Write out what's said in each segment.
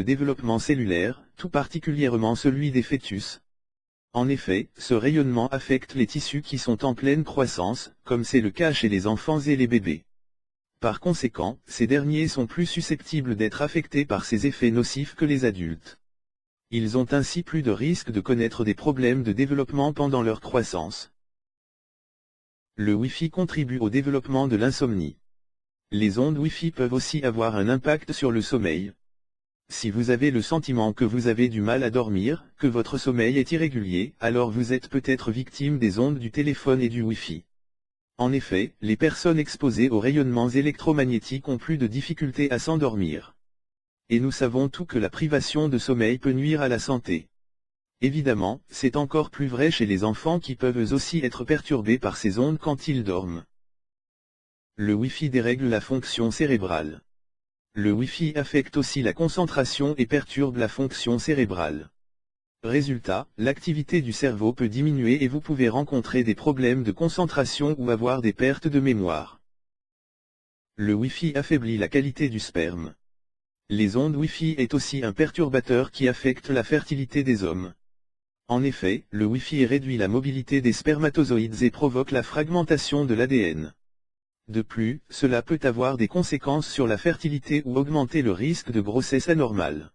le développement cellulaire, tout particulièrement celui des fœtus. En effet, ce rayonnement affecte les tissus qui sont en pleine croissance, comme c'est le cas chez les enfants et les bébés. Par conséquent, ces derniers sont plus susceptibles d'être affectés par ces effets nocifs que les adultes. Ils ont ainsi plus de risques de connaître des problèmes de développement pendant leur croissance. Le Wi-Fi contribue au développement de l'insomnie. Les ondes Wi-Fi peuvent aussi avoir un impact sur le sommeil. Si vous avez le sentiment que vous avez du mal à dormir, que votre sommeil est irrégulier, alors vous êtes peut-être victime des ondes du téléphone et du Wi-Fi. En effet, les personnes exposées aux rayonnements électromagnétiques ont plus de difficultés à s'endormir. Et nous savons tous que la privation de sommeil peut nuire à la santé. Évidemment, c'est encore plus vrai chez les enfants qui peuvent aussi être perturbés par ces ondes quand ils dorment. Le Wi-Fi dérègle la fonction cérébrale. Le Wi-Fi affecte aussi la concentration et perturbe la fonction cérébrale. Résultat, l'activité du cerveau peut diminuer et vous pouvez rencontrer des problèmes de concentration ou avoir des pertes de mémoire. Le Wi-Fi affaiblit la qualité du sperme. Les ondes Wi-Fi est aussi un perturbateur qui affecte la fertilité des hommes. En effet, le Wi-Fi réduit la mobilité des spermatozoïdes et provoque la fragmentation de l'ADN. De plus, cela peut avoir des conséquences sur la fertilité ou augmenter le risque de grossesse anormale.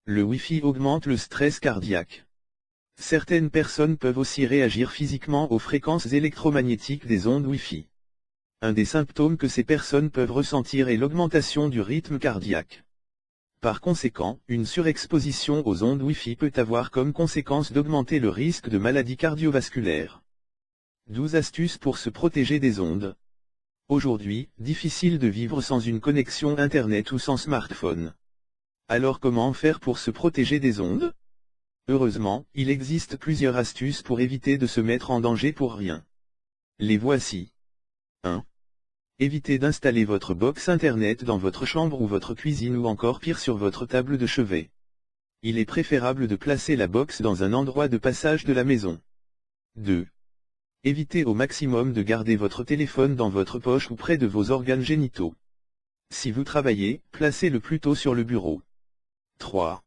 Le Wi-Fi augmente le stress cardiaque. Certaines personnes peuvent aussi réagir physiquement aux fréquences électromagnétiques des ondes Wi-Fi. Un des symptômes que ces personnes peuvent ressentir est l'augmentation du rythme cardiaque. Par conséquent, une surexposition aux ondes Wi-Fi peut avoir comme conséquence d'augmenter le risque de maladies cardiovasculaires. 12 astuces pour se protéger des ondes. Aujourd'hui, difficile de vivre sans une connexion Internet ou sans smartphone. Alors comment faire pour se protéger des ondes? Heureusement, il existe plusieurs astuces pour éviter de se mettre en danger pour rien. Les voici. 1. Évitez d'installer votre box Internet dans votre chambre ou votre cuisine ou encore pire sur votre table de chevet. Il est préférable de placer la box dans un endroit de passage de la maison. 2. Évitez au maximum de garder votre téléphone dans votre poche ou près de vos organes génitaux. Si vous travaillez, placez-le plutôt sur le bureau. 3.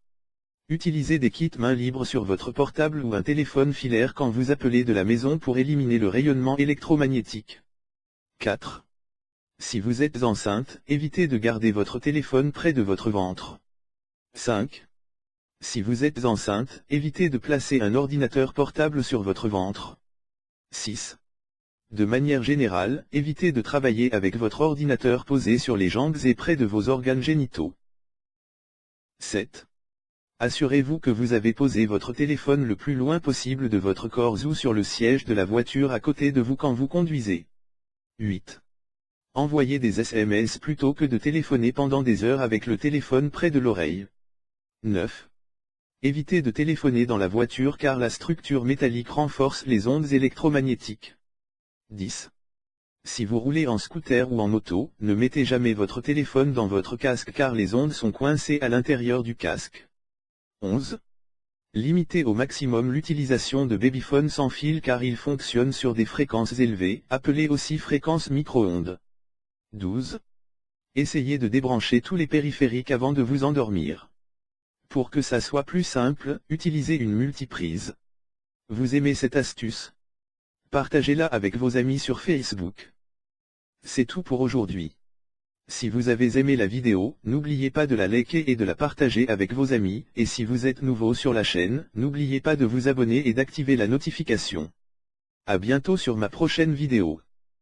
Utilisez des kits main libre sur votre portable ou un téléphone filaire quand vous appelez de la maison pour éliminer le rayonnement électromagnétique. 4. Si vous êtes enceinte, évitez de garder votre téléphone près de votre ventre. 5. Si vous êtes enceinte, évitez de placer un ordinateur portable sur votre ventre. 6. De manière générale, évitez de travailler avec votre ordinateur posé sur les jambes et près de vos organes génitaux. 7. Assurez-vous que vous avez posé votre téléphone le plus loin possible de votre corps ou sur le siège de la voiture à côté de vous quand vous conduisez. 8. Envoyez des SMS plutôt que de téléphoner pendant des heures avec le téléphone près de l'oreille. 9. Évitez de téléphoner dans la voiture car la structure métallique renforce les ondes électromagnétiques. 10. Si vous roulez en scooter ou en moto, ne mettez jamais votre téléphone dans votre casque car les ondes sont coincées à l'intérieur du casque. 11. Limitez au maximum l'utilisation de babyphones sans fil car ils fonctionnent sur des fréquences élevées, appelées aussi fréquences micro-ondes. 12. Essayez de débrancher tous les périphériques avant de vous endormir. Pour que ça soit plus simple, utilisez une multiprise. Vous aimez cette astuce? Partagez-la avec vos amis sur Facebook. C'est tout pour aujourd'hui. Si vous avez aimé la vidéo, n'oubliez pas de la liker et de la partager avec vos amis, et si vous êtes nouveau sur la chaîne, n'oubliez pas de vous abonner et d'activer la notification. À bientôt sur ma prochaine vidéo.